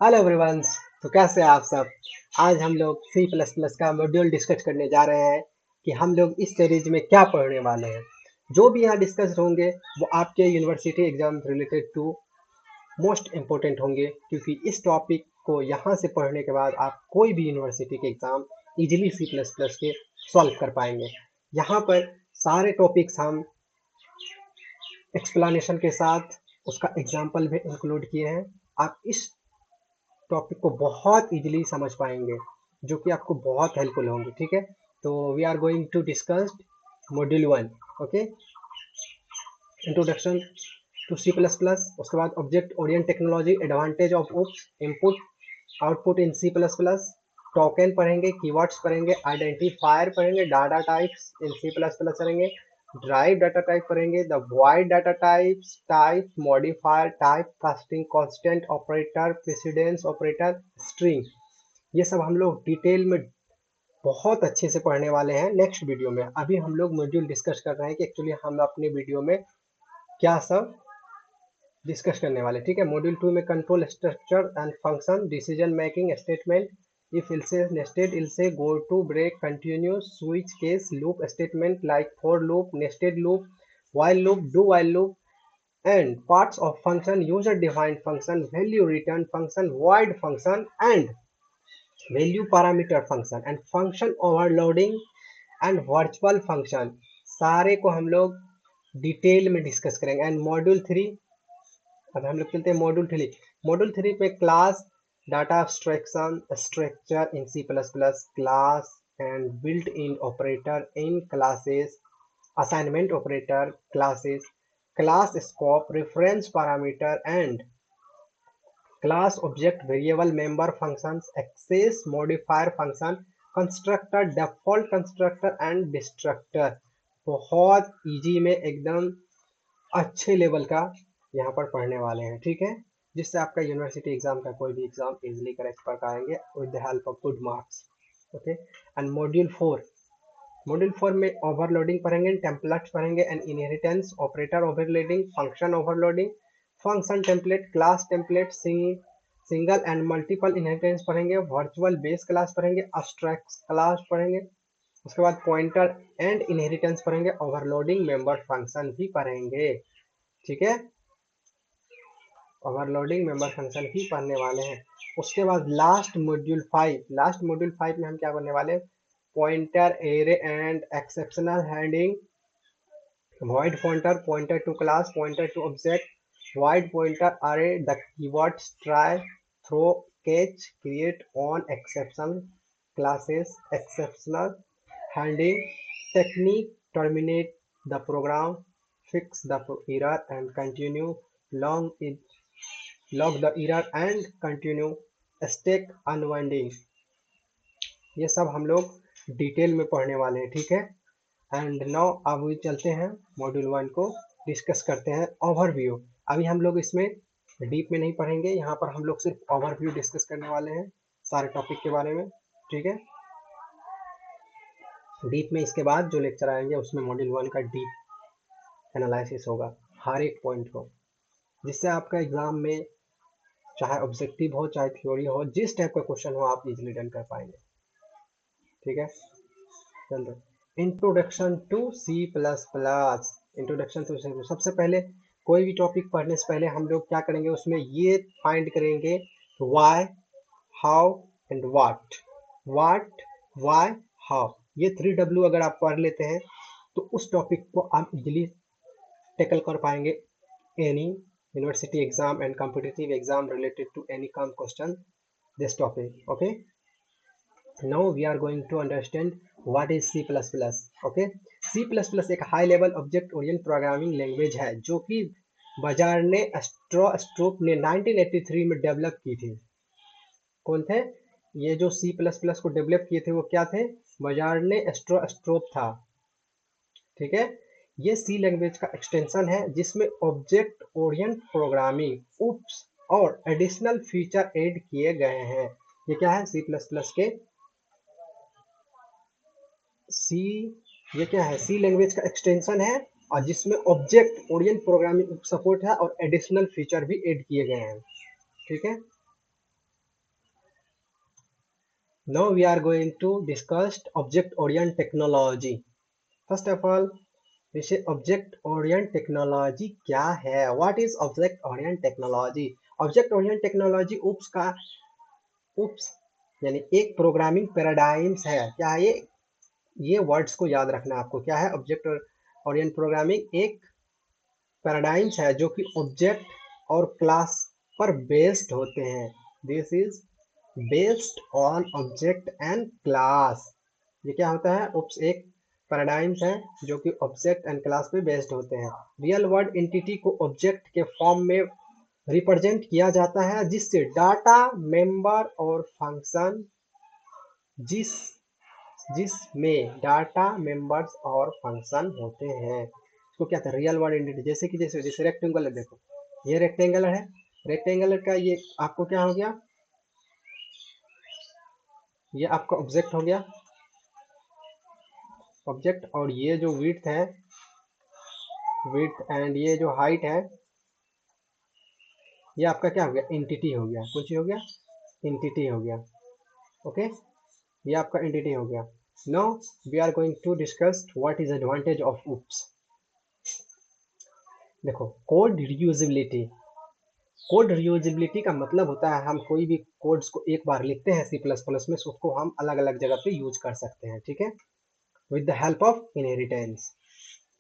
Hello everyone's. तो कैसे हैं आप सब। आज हम लोग सी प्लस प्लस का मॉड्यूल डिस्कस करने जा रहे हैं कि हम लोग इस सीरीज में क्या पढ़ने वाले हैं। जो भी यहाँ डिस्कस होंगे वो आपके university exam related to most important होंगे, क्योंकि इस टॉपिक को यहाँ से पढ़ने के बाद आप कोई भी यूनिवर्सिटी के exam easily C plus plus के सॉल्व कर पाएंगे। यहाँ पर सारे टॉपिक्स हम एक्सप्लेनेशन के साथ उसका एग्जाम्पल भी इंक्लूड किए हैं। आप इस टॉपिक को बहुत इजीली समझ पाएंगे, जो कि आपको बहुत हेल्पफुल होंगे। ठीक है, तो we are going to discuss module 1। Okay, introduction to C plus plus, उसके बाद object Orient technology, advantage of OOPs, input output in C plus plus, token पढ़ेंगे, कीवर्ड्स पढ़ेंगे, आइडेंटिफायर पढ़ेंगे, data types in C plus plus पढ़ेंगे, derived data type पढ़ेंगे, the wide data types, type modifier, type casting, constant operator, precedence operator, string. ये सब हम लोग detail में बहुत अच्छे से पढ़ने वाले हैं नेक्स्ट वीडियो में। अभी हम लोग मॉड्यूल डिस्कस कर रहे हैं कि एक्चुअली हम अपने वीडियो में क्या सब डिस्कस करने वाले। ठीक है, मॉड्यूल 2 में control structure and function, decision making statement, if else, nested else, go to, break, continue, switch case, loop statement like for loop, nested loop, while loop, do while loop, and parts of function, user defined function, value return function, void function, and value parameter function, and function overloading and virtual function। सारे को हम लोग detail में discuss करेंगे। And module 3, अब हम लोग चलते हैं मॉड्यूल 3 पे class, data abstraction, structure in C plus plus, class and built in operator in classes, assignment operator classes, class scope, reference parameter and class object, variable member functions, access modifier function, constructor, default constructor and destructor. बहुत easy में एकदम अच्छे level का यहाँ पर पढ़ने वाले हैं। ठीक है, जिससे आपका यूनिवर्सिटी एग्जाम का कोई भी एग्जाम इजीली करेक्ट कर पाएंगे with the help of good marks. Okay, and module 4 में ओवरलोडिंग पढ़ेंगे, टेम्पलेट्स पढ़ेंगे and inheritance, operator overloading, function overloading, function template, class template, single and multiple inheritance पढ़ेंगे, वर्चुअल बेस क्लास पढ़ेंगे, abstract class पढ़ेंगे, उसके बाद पॉइंटर एंड इनहेरिटेंस पढ़ेंगे, overloading member function भी पढ़ेंगे। ठीक है, ओवरलोडिंग मेंबर फंक्शन ही पढ़ने वाले हैं। उसके बाद लास्ट मॉड्यूल 5 में हम क्या करने वाले हैं, pointer array and exceptional handing, void pointer to class, pointer to object, void pointer array, the keywords try, throw, catch, create, on, exception, classes, exceptional handling, technique, terminate the program, fix the error and continue, long it, log the error and continue, stack unwinding। ये सब हम लोग detail में पढ़ने वाले हैं। ठीक है, एंड नाउ अब चलते हैं मॉड्यूल 1 को डिस्कस करते हैं, ओवरव्यू। अभी हम लोग इसमें डीप में नहीं पढ़ेंगे, यहाँ पर हम लोग सिर्फ ओवरव्यू डिस्कस करने वाले हैं सारे टॉपिक के बारे में। ठीक है, डीप में इसके बाद जो लेक्चर आएंगे उसमें मॉड्यूल 1 का डीप एनालिसिस होगा हर एक पॉइंट को, जिससे आपका एग्जाम में चाहे ऑब्जेक्टिव हो चाहे थ्योरी हो, जिस टाइप का क्वेश्चन हो आप इजिली डन कर पाएंगे। ठीक है, चलो introduction to C plus plus. Introduction to C, सबसे पहले कोई भी टॉपिक पढ़ने से पहले हम लोग क्या करेंगे, उसमें ये फाइंड करेंगे why, how and what. What, why, how, ये 3W अगर आप पढ़ लेते हैं तो उस टॉपिक को आप इजीली टैकल कर पाएंगे any university exam and competitive exam related to any come question this topic. Okay, now we are going to understand what is C++। okay, C++ एक high level object Orient programming language है जो कि बाजार ने स्ट्रोप ने 1983 में develop की थी। कौन थे ये जो C++ को डेवलप किए थे, वो क्या थे, बाजार ने स्ट्रोप था। ठीक है, ये सी लैंग्वेज का एक्सटेंशन है जिसमें ऑब्जेक्ट ओरिएंट प्रोग्रामिंग उप्स और एडिशनल फीचर ऐड किए गए हैं। ये क्या है, C++ के सी, ये क्या है, सी लैंग्वेज का एक्सटेंशन है और जिसमें ऑब्जेक्ट ओरिएंट प्रोग्रामिंग सपोर्ट है और एडिशनल फीचर भी ऐड किए गए हैं। ठीक है, Now we are going to discuss object-oriented technology. First of all, विषय ऑब्जेक्ट ओरिएंट टेक्नोलॉजी क्या है? What is object Orient technology? Object Orient technology OOPs यानी एक प्रोग्रामिंग पैराडाइम्स है। क्या है ये वर्ड्स को याद रखना है आपको। क्या है ऑब्जेक्ट ओरिएंट प्रोग्रामिंग? एक पैराडाइम्स है जो कि ऑब्जेक्ट और क्लास पर बेस्ड होते हैं। This is based on object and class. ये क्या होता है? उप्स एक पैराडाइम्स है जो कि ऑब्जेक्ट एंड क्लास पे बेस्ड होते हैं। रियल वर्ल्ड एंटिटी को ऑब्जेक्ट के फॉर्म में रिप्रेजेंट किया जाता है जिससे डाटा, मेंबर और फंक्शन जिस जिसमें डाटा, मेंबर्स और फंक्शन होते हैं इसको क्या कहते हैं? Real world entity. जैसे कि जैसे रेक्टेंगुलर, देखो ये रेक्टेंगुलर है। रेक्टेंगुलर का ये आपको क्या हो गया? ये आपका ऑब्जेक्ट हो गया, ऑब्जेक्ट। और ये जो विड्थ है, विड्थ एंड ये जो हाइट है, ये आपका क्या हो गया? एंटिटी हो गया। कुछ हो गया? एंटिटी हो गया। ओके, ये आपका एंटिटी हो गया। Now we are going to discuss what is advantage of OOPs. देखो, कोड रियूजेबिलिटी। कोड रियूजेबिलिटी का मतलब होता है हम कोई भी कोड्स को एक बार लिखते हैं सी प्लस प्लस में, उसको हम अलग अलग जगह पे यूज कर सकते हैं। ठीक है, with the help of inheritance.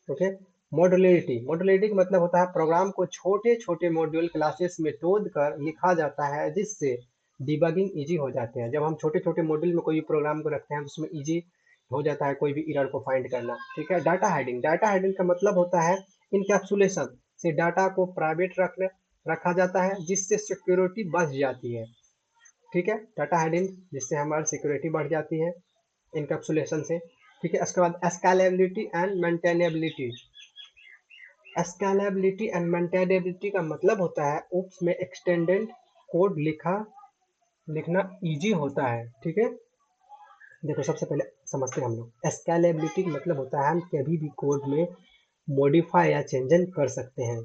Okay, modularity. Modularity का मतलब होता है प्रोग्राम को छोटे छोटे मॉड्यूल क्लासेस में तोड़ कर लिखा जाता है जिससे डिबगिंग इजी हो जाते हैं। जब हम छोटे छोटे मॉड्यूल में कोई भी प्रोग्राम को रखते हैं तो उसमें इजी हो जाता है कोई भी एरर को फाइंड करना। ठीक है, डाटा हाइडिंग। डाटा हाइडिंग का मतलब होता है इनकैप्सुलेशन से डाटा को प्राइवेट रखा जाता है जिससे सिक्योरिटी बढ़ जाती है। ठीक है, डाटा हाइडिंग जिससे हमारी सिक्योरिटी बढ़ जाती है इनकैप्सुलेशन से। ठीक है, उसके बाद scalability and maintainability. Scalability and maintainability का मतलब होता है उप्स में एक्सटेंडेड कोड लिखना इजी होता है। ठीक है, देखो सबसे पहले समझते हैं हम लोग। स्केलेबिलिटी का मतलब होता है हम कभी भी कोड में मॉडिफाई या चेंजन कर सकते हैं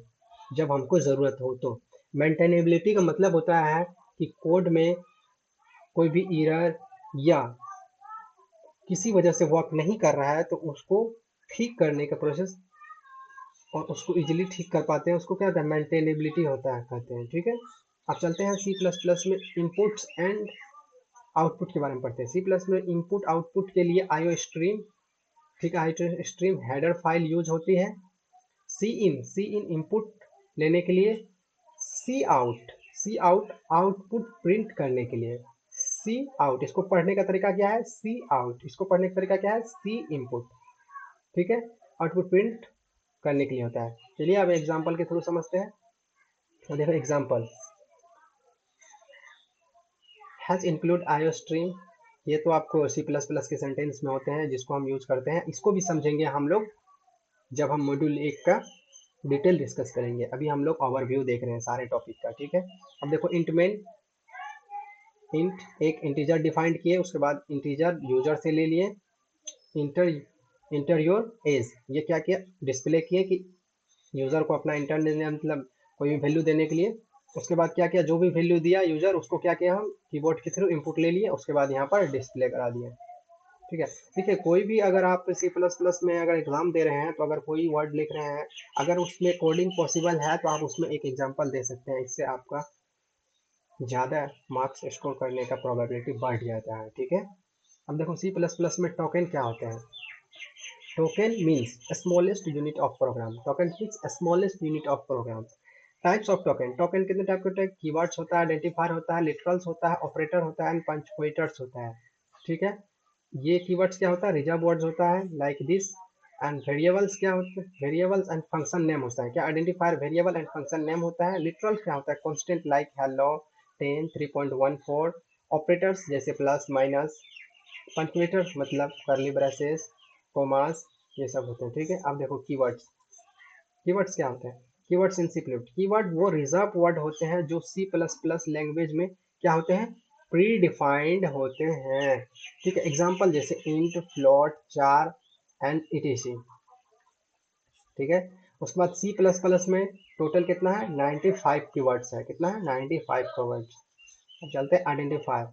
जब हमको ज़रूरत हो तो। मेंटेनेबिलिटी का मतलब होता है कि कोड में कोई भी एरर या किसी वजह से वर्क नहीं कर रहा है तो उसको ठीक करने का प्रोसेस, और उसको इजीली ठीक कर पाते हैं, उसको क्या कहते हैं? मेंटेनेबिलिटी होता है कहते हैं। ठीक है, अब चलते हैं सी प्लस प्लस में इनपुट्स एंड आउटपुट के बारे में पढ़ते हैं। सी प्लस में इनपुट आउटपुट के लिए आईओ स्ट्रीम, ठीक है, IO stream header file use होती है। सी इन इनपुट लेने के लिए, सी आउट आउटपुट प्रिंट करने के लिए। सी आउट इसको पढ़ने का तरीका क्या है? सी आउट इसको पढ़ने का तरीका क्या है? C input. ठीक है, आउटपुट प्रिंट करने के लिए होता है। चलिए अब एग्जांपल के थ्रू समझते हैं। तो देखो example has include IO stream. ये तो आपको सी प्लस प्लस के सेंटेंस में होते हैं जिसको हम यूज करते हैं। इसको भी समझेंगे हम लोग जब हम मॉड्यूल 1 का डिटेल डिस्कस करेंगे। अभी हम लोग ओवरव्यू देख रहे हैं सारे टॉपिक का। ठीक है, अब देखो इंट मेन। इंट एक इंटीजर डिफाइंड किए, उसके बाद इंटीजर यूजर से ले लिए। इंटर इंटर योर एज, ये क्या किया? डिस्प्ले किए कि यूजर को अपना इंटर मतलब कोई भी वैल्यू देने के लिए। उसके बाद क्या किया? जो भी वैल्यू दिया यूजर उसको क्या किया? हम कीबोर्ड के थ्रू इनपुट ले लिए, उसके बाद यहाँ पर डिस्प्ले करा दिया। ठीक है, देखिए कोई भी अगर आप सी प्लस प्लस में अगर एग्जाम दे रहे हैं तो अगर कोई वर्ड लिख रहे हैं, अगर उसमें कोडिंग पॉसिबल है तो आप उसमें एक एग्जांपल दे सकते हैं। इससे आपका ज़्यादा मार्क्स स्कोर करने का प्रोबेबिलिटी बढ़ जाता है। ठीक है, अब देखो सी प्लस प्लस में टोकन क्या होते हैं? Token means smallest unit of program. Token means smallest unit of program. Types of token. Token कितने टाइप के होते हैं? कीवर्ड्स होता है, आइडेंटिफायर होता है, लिटरल्स होता है, ऑपरेटर होता है एंड पंक्चुएटर्स होता है। ठीक है, ये कीवर्ड्स क्या होता है? रिजर्व वर्ड्स होता है लाइक दिस। एंड वेरिएबल्स क्या होते हैं? वेरिएबल्स एंड फंक्शन नेम होता है। क्या? Identifier, variable and function name होता है। लिटरल्स क्या होता है? Constant like hello, 10, 3.14। ऑपरेटर्स जैसे प्लस, माइनस। पंक्चुएटर्स मतलब करली ब्रेसेस, कोमास, ये सब होते हैं। ठीक है, अब देखो कीवर्ड्स। कीवर्ड्स क्या होते हैं? Keywords in C plus. Keyword वो रिजर्व वर्ड होते हैं जो सी प्लस प्लस लैंग्वेज में क्या होते हैं? प्री डिफाइंड होते हैं। ठीक है, एग्जांपल जैसे इंट, फ्लोट, चार एंड इटीसी। ठीक है, उसके बाद सी प्लस प्लस में टोटल कितना है? 95 कीवर्ड्स है। कितना है? 95 कीवर्ड्स। अब चलते हैं आइडेंटिफायर।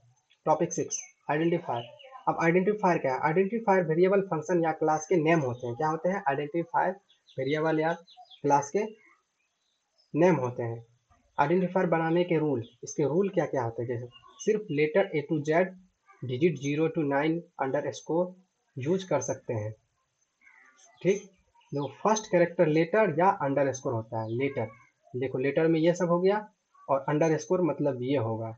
Topic 6 identifier. अब आइडेंटिफायर क्या है? आइडेंटिफायर वेरिएबल, फंक्शन या क्लास के नेम होते हैं। क्या होते हैं? आइडेंटिफायर वेरिएबल या क्लास के नेम होते हैं। आइडेंटिफायर बनाने के रूल, इसके रूल क्या क्या होते हैं? जैसे सिर्फ letter A to Z, digit 0 to 9 underscore use कर सकते हैं। ठीक, देखो फर्स्ट कैरेक्टर लेटर या अंडरस्कोर होता है। लेटर, देखो लेटर में ये सब हो गया, और अंडरस्कोर मतलब ये होगा।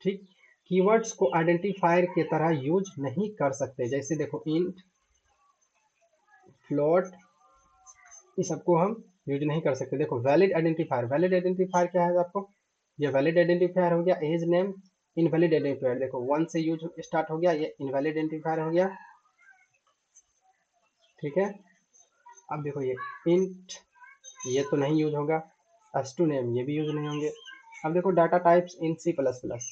ठीक, कीवर्ड्स को आइडेंटिफायर की तरह यूज नहीं कर सकते। जैसे देखो इंट, फ्लोट, ये सबको हम यूज नहीं कर सकते। देखो वैलिड आइडेंटिफायर, वैलिड आइडेंटिफायर क्या है आपको? ये वैलिड आइडेंटिफायर हो गया। एज नेम इनवैलिड आइडेंटिफायर, देखो 1 से यूज स्टार्ट हो गया, ये इनवैलिड आइडेंटिफायर हो गया। ठीक है, अब देखो ये इंट, ये तो नहीं यूज होगा। एस टू नेम, ये भी यूज नहीं होंगे। अब देखो data types in C plus plus,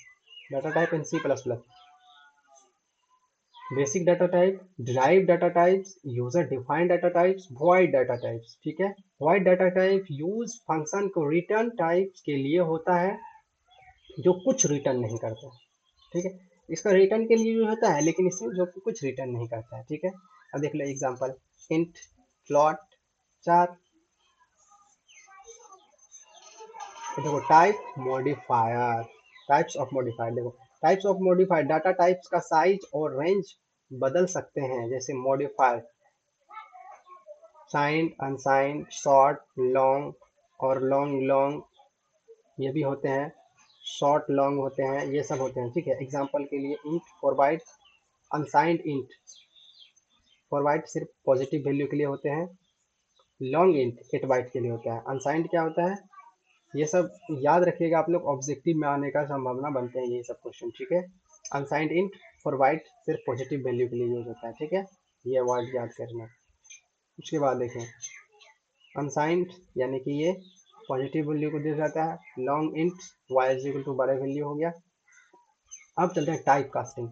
data type in C plus plus, basic data type, derive data types, user defined data types, void data types. ठीक है, void data type use function को return types के लिए होता है जो कुछ return नहीं करता। ठीक है, इसका रिटर्न के लिए यूज होता है, लेकिन इसमें जो कि कुछ रिटर्न नहीं करता है। ठीक है, अब देख लो एग्जांपल, इंट, फ्लोट, चार। देखो type modifier, types of modifier, देखो types of modifier, data types का साइज और रेंज बदल सकते हैं। जैसे modifier signed, unsigned, short, long और लॉन्ग लॉन्ग, ये भी होते हैं। शॉर्ट लॉन्ग होते हैं, ये सब होते हैं। ठीक है, एग्जांपल के लिए int four byte, unsigned int four byte सिर्फ पॉजिटिव वैल्यू के लिए होते हैं, लॉन्ग इंट 8 बाइट के लिए होता है। अनसाइंड क्या होता है? ये सब याद रखिएगा आप लोग, ऑब्जेक्टिव में आने का संभावना बनते हैं ये सब क्वेश्चन। ठीक है, अनसाइंड इंट फॉर बाइट सिर्फ पॉजिटिव वैल्यू के लिए यूज होता है। ठीक है, ये वर्ड याद करना। उसके बाद देखें, अनसाइंड यानी कि ये पॉजिटिव वैल्यू को दे जाता है। Long int y is equal to बड़े वैल्यू हो गया। अब चलते हैं टाइप कास्टिंग।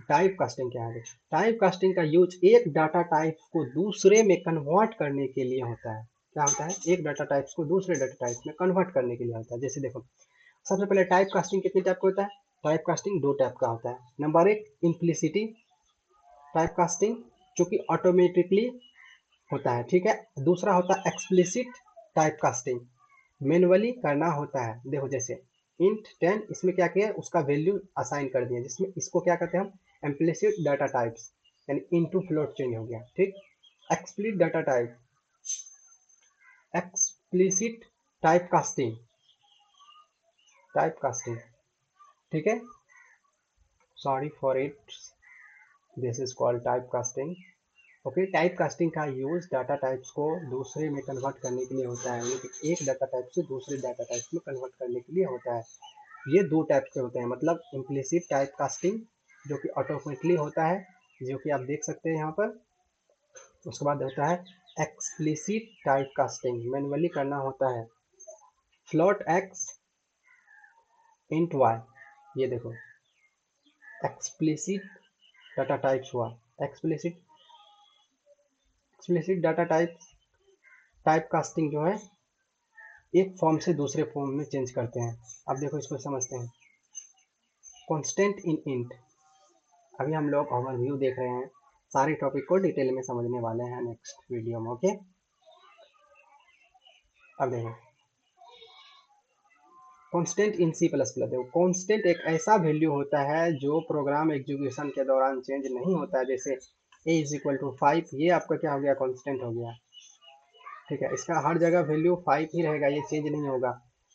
टाइप कास्टिंग क्या है? टाइप कास्टिंग का यूज एक डाटा टाइप को दूसरे में कन्वर्ट करने के लिए होता है। क्या होता है? एक डाटा टाइप्स को दूसरे डाटा टाइप में कन्वर्ट करने के लिए होता है। जैसे देखो, सबसे पहले टाइप कास्टिंग कितने टाइप का होता है? टाइप कास्टिंग दो टाइप का होता है। नंबर एक, इम्प्लिसिटी टाइप कास्टिंग, जो कि ऑटोमेटिकली होता है। ठीक है, दूसरा होता है एक्सप्लिसिट टाइप कास्टिंग, मैनुअली करना होता है। देखो जैसे इंट 10, इसमें क्या किया, उसका वैल्यू असाइन कर दिया, जिसमें इसको क्या कहते हैं हम? इम्प्लिसिट डाटा टाइप्स, यानी इनटू फ्लोट चेंज हो गया। ठीक, explicit data type, explicit type casting, type casting. ठीक है, sorry for it, this is called type casting. Okay, type casting का यूज डाटा टाइप्स को दूसरे में कन्वर्ट करने के लिए होता है, यानी कि एक डाटा टाइप से दूसरे डाटा टाइप में कन्वर्ट करने के लिए होता है। ये दो टाइप के होते हैं, मतलब इम्प्लिसिट टाइप कास्टिंग जो कि ऑटोमेटिकली होता है, जो कि आप देख सकते हैं यहाँ पर। उसके बाद होता है एक्सप्लिसिट टाइप कास्टिंग, मैनुअली करना होता है। फ्लोट एक्स इंट वाई, ये देखो एक्सप्लिसिट डाटा टाइप्स हुआ। Explicit explicit data type, type casting जो है एक फॉर्म से दूसरे फॉर्म में चेंज करते हैं। अब देखो इसको समझते हैं। कांस्टेंट इन इंट, अभी हम लोग ओवरव्यू देख रहे हैं, सारे टॉपिक को डिटेल में समझने वाले हैं नेक्स्ट वीडियो में। ओके, अब देखो constant in C plus plus, देखो कांस्टेंट एक ऐसा वैल्यू होता है जो प्रोग्राम एग्जीक्यूशन के दौरान चेंज नहीं होता है। जैसे ए इज इक्वल टू 5, ये आपका क्या हो गया? कांस्टेंट हो गया। ठीक है, इसका हर जगह वैल्यू 5 ही रहेगा, ये चेंज नहीं होगा।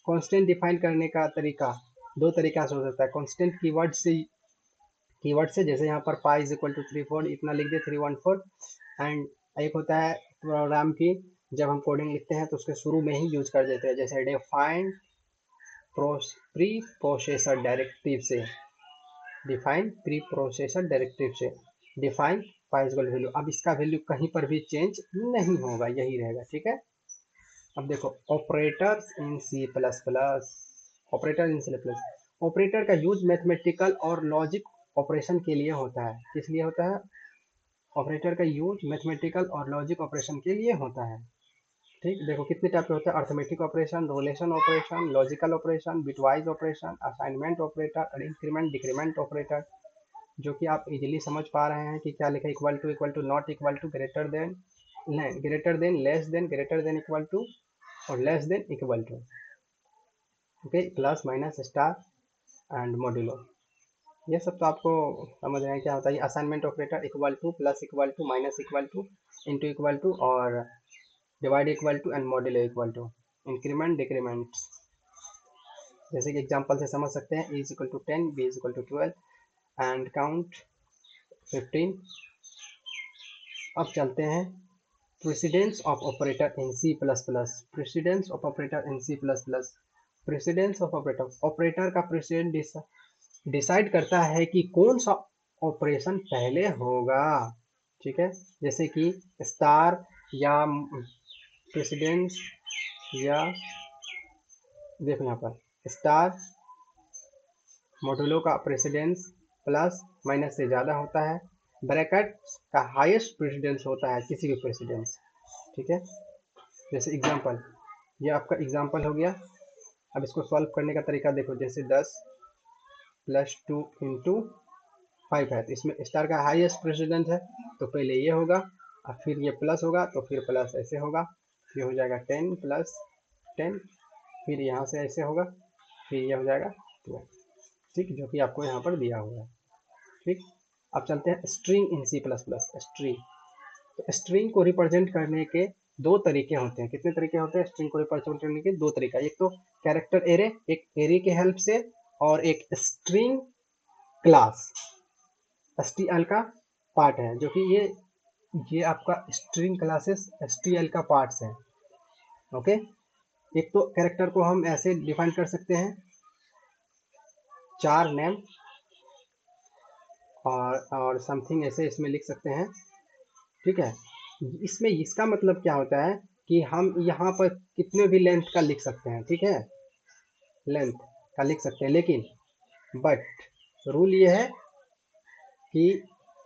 कांस्टेंट डिफाइन करने का तरीका दो तरीका से हो सकता है। कांस्टेंट कीवर्ड से जैसे यहाँ पर पाई इज इक्वल टू 34 इतना लिख दे, 314। एंड एक होता है प्रोग्राम की, जब हम कोडिंग लिखते हैं तो उसके शुरू में ही यूज कर देते हैं, जैसे डिफाइन प्री प्रोसेसर डायरेक्टिव से, डिफाइन प्री प्रोसेसर डायरेक्टिव से डिफाइन पाइजल वैल्यू। अब इसका वैल्यू कहीं पर भी चेंज नहीं होगा, यही रहेगा। ठीक है, अब देखो operator in C plus plus, operator in C plus, operator का यूज मैथमेटिकल और लॉजिक ऑपरेशन के लिए होता है। किस लिए होता है? ऑपरेटर का यूज मैथमेटिकल और लॉजिक ऑपरेशन के लिए होता है। ठीक, देखो कितने टाइप के होते हैं? Arithmetic operation, relation operation, logical operation, bitwise operation, assignment operator, increment decrement operator, जो कि आप इजीली समझ पा रहे हैं कि क्या लिखा है, equal to, not equal to, greater than, less than, greater than equal to और less than equal to. Okay, plus minus star and modulo, ये सब तो आपको समझ रहे हैं क्या होता है। Assignment operator equal to, plus equal to, minus equal to, into equal to और divide equal to and modulo equal to, increment decrement. जैसे कि एग्जांपल से समझ सकते हैं, A is equal to 10, B is equal to 12 and count 15। अब चलते हैं precedence of operator in C plus plus. Precedence of operator in C plus plus, precedence of operator, operator का प्रेसिडेंट डिसाइड करता है कि कौन सा ऑपरेशन पहले होगा। ठीक है, जैसे कि स्टार या प्रेसिडेंस, या देखो यहाँ पर स्टार मॉड्यूलो का प्रेसिडेंस प्लस माइनस से ज़्यादा होता है, ब्रैकेट का हाईएस्ट प्रेसिडेंस होता है किसी भी प्रेसिडेंस। ठीक है, जैसे एग्जांपल, ये आपका एग्जांपल हो गया। अब इसको सॉल्व करने का तरीका देखो, जैसे 10 प्लस 2 इंटू 5 है, तो इसमें स्टार का हाईएस्ट प्रेसिडेंस है, तो पहले ये होगा और फिर ये प्लस होगा, तो फिर प्लस ऐसे होगा, फिर हो जाएगा 10 प्लस 10, फिर यहाँ से ऐसे होगा, फिर ये हो जाएगा 12। ठीक, जो कि आपको यहाँ पर दिया हुआ है। ठीक, अब चलते हैं string in C plus plus. String, तो स्ट्रिंग को रिप्रेजेंट करने के दो तरीके होते हैं। कितने तरीके होते हैं स्ट्रिंग को रिप्रेजेंट करने के? दो तरीका, एक तो कैरेक्टर एरे, एक एरे के हेल्प से, और एक स्ट्रिंग क्लास stl का पार्ट है, जो कि ये आपका स्ट्रिंग क्लासेस stl का पार्ट्स है। ओके, एक तो कैरेक्टर को हम ऐसे डिफाइन कर सकते हैं, 4 नेम और समथिंग ऐसे इसमें लिख सकते हैं। ठीक है, इसमें इसका मतलब क्या होता है कि हम यहाँ पर कितने भी लेंथ का लिख सकते हैं। ठीक है, लेंथ का लिख सकते हैं, लेकिन बट रूल ये है कि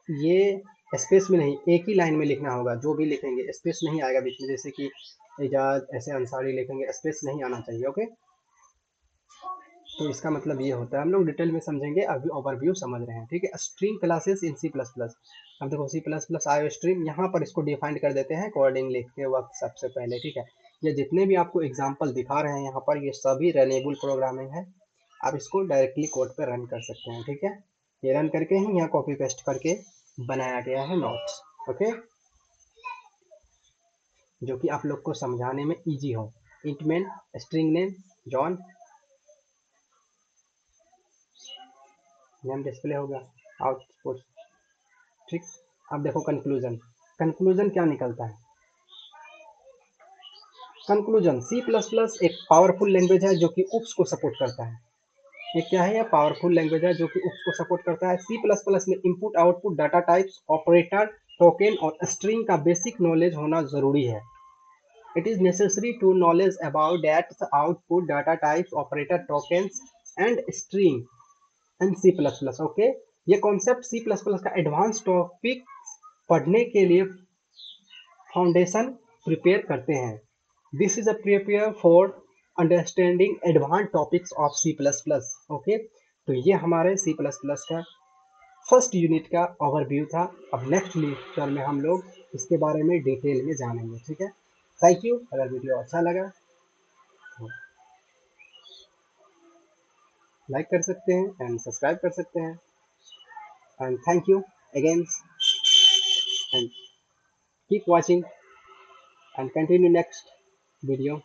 ये स्पेस में नहीं, एक ही लाइन में लिखना होगा। जो भी लिखेंगे स्पेस नहीं आएगा बीच में, जैसे कि एजाज ऐसे अंसारी लिखेंगे, स्पेस नहीं आना चाहिए। ओके, तो इसका मतलब ये होता है, हम लोग डिटेल में समझेंगे, अभी ओवरव्यू समझ रहे हैं। ठीक है, string classes in C plus plus. अब देखो C plus plus IO string, यहाँ पर इसको डिफाइन कर देते हैं कोडिंग लिखते वक्त सबसे पहले। ठीक है, ये जितने भी आपको एग्जाम्पल दिखा रहे हैं यहाँ पर, ये सभी रनेबल प्रोग्रामिंग है। आप इसको डायरेक्टली कोड पर रन कर सकते हैं। ठीक है, ये रन करके ही यहाँ कॉपी पेस्ट करके बनाया गया है नोट्स। ओके, जो कि आप लोग को समझाने में इजी हो। Int main, string name John, name display होगा, आउटपुट। ठीक, अब देखो कंक्लूजन। कंक्लूजन क्या निकलता है? कंक्लूजन, सी प्लस प्लस एक पावरफुल लैंग्वेज है जो कि उप्स को सपोर्ट करता है। ये क्या है? ये पावरफुल लैंग्वेज है जो कि उप्स को सपोर्ट करता है। सी प्लस प्लस में input output data types, operator, token और स्ट्रिंग का बेसिक नॉलेज होना जरूरी है। It is necessary to knowledge about that output data types, operator tokens and string and C++. Okay, ये कॉन्सेप्ट C++ का एडवांस टॉपिक पढ़ने के लिए फाउंडेशन प्रिपेयर करते हैं। This is a prepare for understanding advance topics of C++। Okay, तो ये हमारे C++ का फर्स्ट यूनिट का ओवरव्यू था। अब नेक्स्ट लेक्चर में हम लोग इसके बारे में डिटेल में जानेंगे। ठीक है, थैंक यू। अगर वीडियो अच्छा लगा तो लाइक कर सकते हैं एंड सब्सक्राइब कर सकते हैं। And thank you again and keep watching and continue next video.